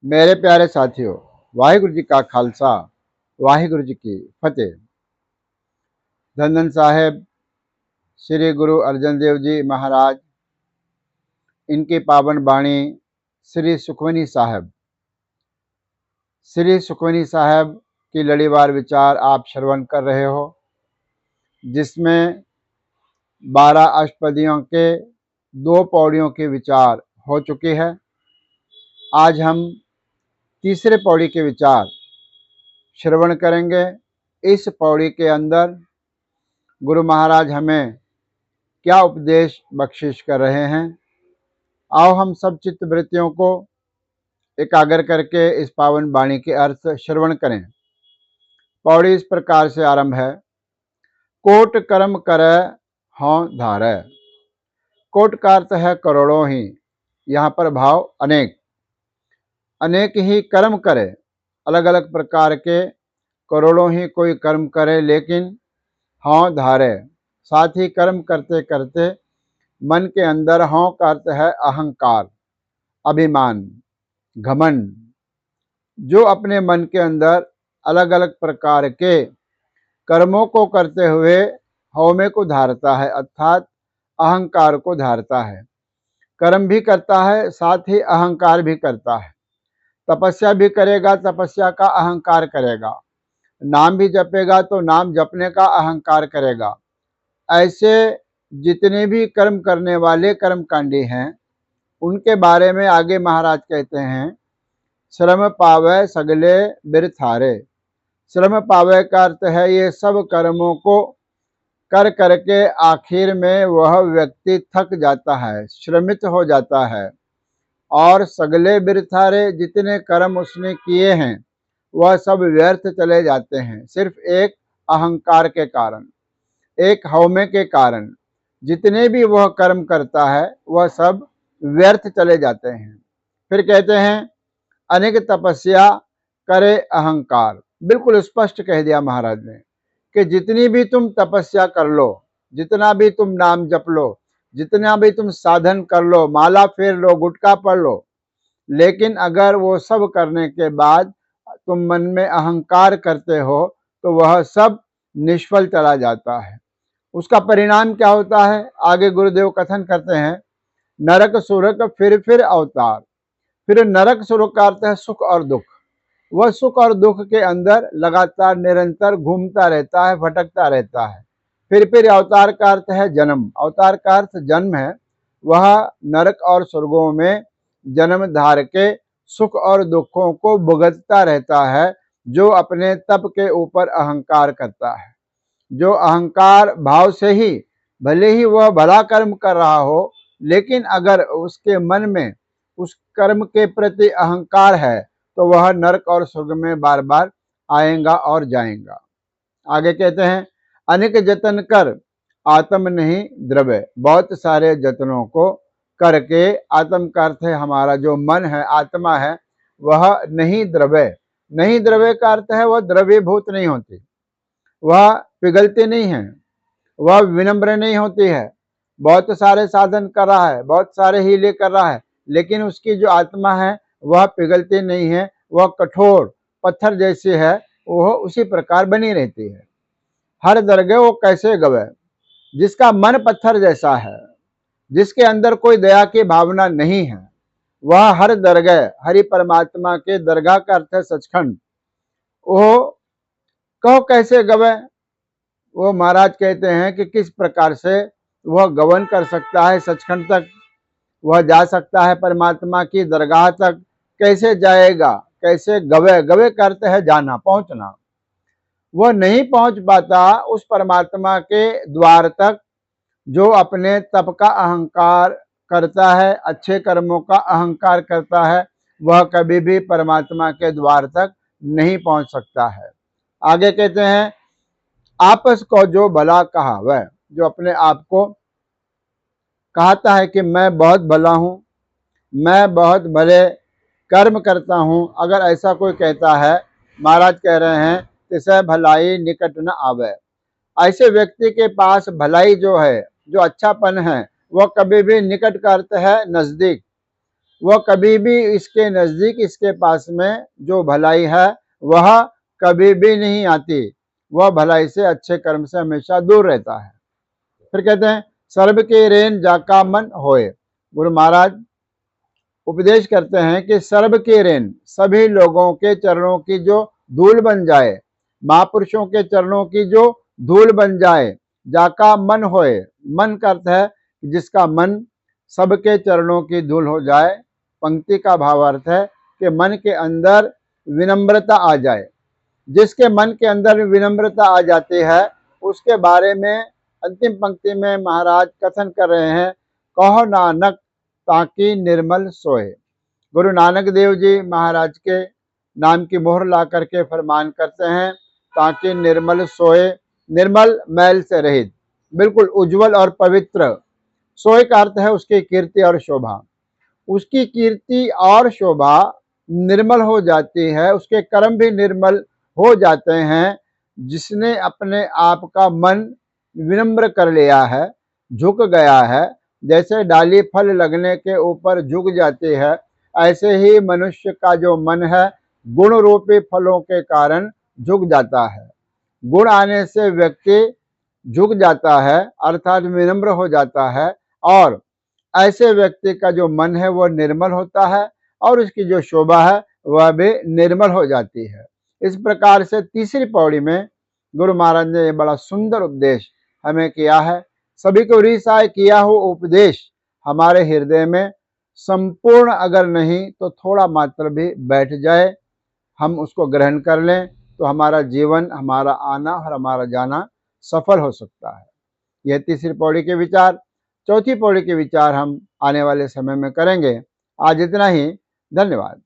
मेरे प्यारे साथियों, वाहिगुरु जी का खालसा, वाहिगुरु जी की फतेह। धन धन साहेब श्री गुरु अर्जन देव जी महाराज, इनकी पावन बाणी श्री सुखमनी साहब, श्री सुखमनी साहब की लड़ीवार विचार आप श्रवण कर रहे हो, जिसमें 12 अष्टपदियों के 2 पौड़ियों के विचार हो चुके हैं। आज हम तीसरे पौड़ी के विचार श्रवण करेंगे। इस पौड़ी के अंदर गुरु महाराज हमें क्या उपदेश बख्शिश कर रहे हैं। आओ हम सब चित्त वृत्तियों को एकाग्र करके इस पावन वाणी के अर्थ श्रवण करें। पौड़ी इस प्रकार से आरंभ है। कोट कर्म करे हों धारे। कोट का अर्थ है करोड़ों ही, यहाँ पर भाव अनेक। अनेक ही कर्म करे, अलग अलग प्रकार के करोड़ों ही कोई कर्म करे, लेकिन हों धारे, साथ ही कर्म करते करते मन के अंदर हों का अर्थ है अहंकार, अभिमान, घमंड। जो अपने मन के अंदर अलग अलग प्रकार के कर्मों को करते हुए हौमे को धारता है, अर्थात अहंकार को धारता है। कर्म भी करता है, साथ ही अहंकार भी करता है। तपस्या भी करेगा, तपस्या का अहंकार करेगा। नाम भी जपेगा तो नाम जपने का अहंकार करेगा। ऐसे जितने भी कर्म करने वाले कर्मकांडी हैं, उनके बारे में आगे महाराज कहते हैं, श्रम पावे सगले बिरथारे। श्रम पावे का अर्थ है ये सब कर्मों को कर करके आखिर में वह व्यक्ति थक जाता है, श्रमित हो जाता है। और सगले बिरथारे, जितने कर्म उसने किए हैं वह सब व्यर्थ चले जाते हैं, सिर्फ एक अहंकार के कारण, एक हौमे के कारण। जितने भी वह कर्म करता है वह सब व्यर्थ चले जाते हैं। फिर कहते हैं, अनेक तपस्या करे अहंकार। बिल्कुल स्पष्ट कह दिया महाराज ने कि जितनी भी तुम तपस्या कर लो, जितना भी तुम नाम जप लो, जितना भी तुम साधन कर लो, माला फेर लो, गुटखा पढ़ लो, लेकिन अगर वो सब करने के बाद तुम मन में अहंकार करते हो तो वह सब निष्फल चला जाता है। उसका परिणाम क्या होता है, आगे गुरुदेव कथन करते हैं, नरक सुरक फिर अवतार। फिर नरक सुरक का अर्थ है सुख और दुख। वह सुख और दुख के अंदर लगातार निरंतर घूमता रहता है, भटकता रहता है। फिर अवतार का अर्थ है जन्म। अवतार का अर्थ जन्म है। वह नरक और स्वर्गों में जन्म धार के सुख और दुखों को भुगतता रहता है, जो अपने तप के ऊपर अहंकार करता है। जो अहंकार भाव से ही, भले ही वह भला कर्म कर रहा हो, लेकिन अगर उसके मन में उस कर्म के प्रति अहंकार है तो वह नरक और स्वर्ग में बार बार आएगा और जाएगा। आगे कहते हैं, अनेक जतन कर आत्म नहीं द्रव्य। बहुत सारे जतनों को करके, आत्म का अर्थ है हमारा जो मन है, आत्मा है, वह नहीं द्रव्य। नहीं द्रव्य का अर्थ है वह द्रव्यभूत नहीं होती, वह पिघलती नहीं है, वह विनम्र नहीं होती है। बहुत सारे साधन कर रहा है, बहुत सारे हीले कर रहा है, लेकिन उसकी जो आत्मा है वह पिघलती नहीं है, वह कठोर पत्थर जैसी है, वह उसी प्रकार बनी रहती है। हर दरगह वो कैसे गवे, जिसका मन पत्थर जैसा है, जिसके अंदर कोई दया की भावना नहीं है, वह हर दरगह, हरि परमात्मा के दरगाह का अर्थ है सचखंड, वो कहो कैसे गवे। वो महाराज कहते हैं कि किस प्रकार से वह गमन कर सकता है सचखंड तक, वह जा सकता है परमात्मा की दरगाह तक, कैसे जाएगा, कैसे गवे। गवे का अर्थ है जाना, पहुंचना। वह नहीं पहुंच पाता उस परमात्मा के द्वार तक जो अपने तप का अहंकार करता है, अच्छे कर्मों का अहंकार करता है, वह कभी भी परमात्मा के द्वार तक नहीं पहुंच सकता है। आगे कहते हैं, आपस को जो भला कहा, वह जो अपने आप को कहता है कि मैं बहुत भला हूं, मैं बहुत भले कर्म करता हूं, अगर ऐसा कोई कहता है, महाराज कह रहे हैं, तिसे भलाई निकट न आवे। ऐसे व्यक्ति के पास भलाई जो है, जो अच्छापन है, वह कभी भी, निकट का अर्थ है नजदीक, वह कभी भी इसके नजदीक, इसके पास में जो भलाई है वह कभी भी नहीं आती। वह भलाई से, अच्छे कर्म से हमेशा दूर रहता है। फिर कहते हैं सर्ब के रेन जाका मन होए। गुरु महाराज उपदेश करते हैं कि सर्ब के रेन, सभी लोगों के चरणों की जो धूल बन जाए, महापुरुषों के चरणों की जो धूल बन जाए, जाका मन होए। मन का अर्थ है जिसका मन सबके चरणों की धूल हो जाए। पंक्ति का भावार्थ है कि मन के अंदर विनम्रता आ जाए। जिसके मन के अंदर विनम्रता आ जाती है उसके बारे में अंतिम पंक्ति में महाराज कथन कर रहे हैं, कहो नानक ताकि निर्मल सोए। गुरु नानक देव जी महाराज के नाम की मोहर ला करके फरमान करते हैं, ताकि निर्मल सोए। निर्मल, मैल से रहित, बिल्कुल उज्जवल और पवित्र। सोए का अर्थ है उसकी कीर्ति और शोभा। उसकी कीर्ति और शोभा निर्मल हो जाती है, उसके कर्म भी निर्मल हो जाते हैं। जिसने अपने आप का मन विनम्र कर लिया है, झुक गया है, जैसे डाली फल लगने के ऊपर झुक जाती है, ऐसे ही मनुष्य का जो मन है गुण रूपी फलों के कारण झुक जाता है। गुण आने से व्यक्ति झुक जाता है, अर्थात विनम्र हो जाता है, और ऐसे व्यक्ति का जो मन है वह निर्मल होता है और उसकी जो शोभा है वह भी निर्मल हो जाती है। इस प्रकार से तीसरी पौड़ी में गुरु महाराज ने बड़ा सुंदर उपदेश हमें किया है। सभी को रिसाय किया हो उपदेश हमारे हृदय में संपूर्ण अगर नहीं तो थोड़ा मात्र भी बैठ जाए, हम उसको ग्रहण कर लें, तो हमारा जीवन, हमारा आना और हमारा जाना सफल हो सकता है। यह तीसरी पौड़ी के विचार। चौथी पौड़ी के विचार हम आने वाले समय में करेंगे। आज इतना ही। धन्यवाद।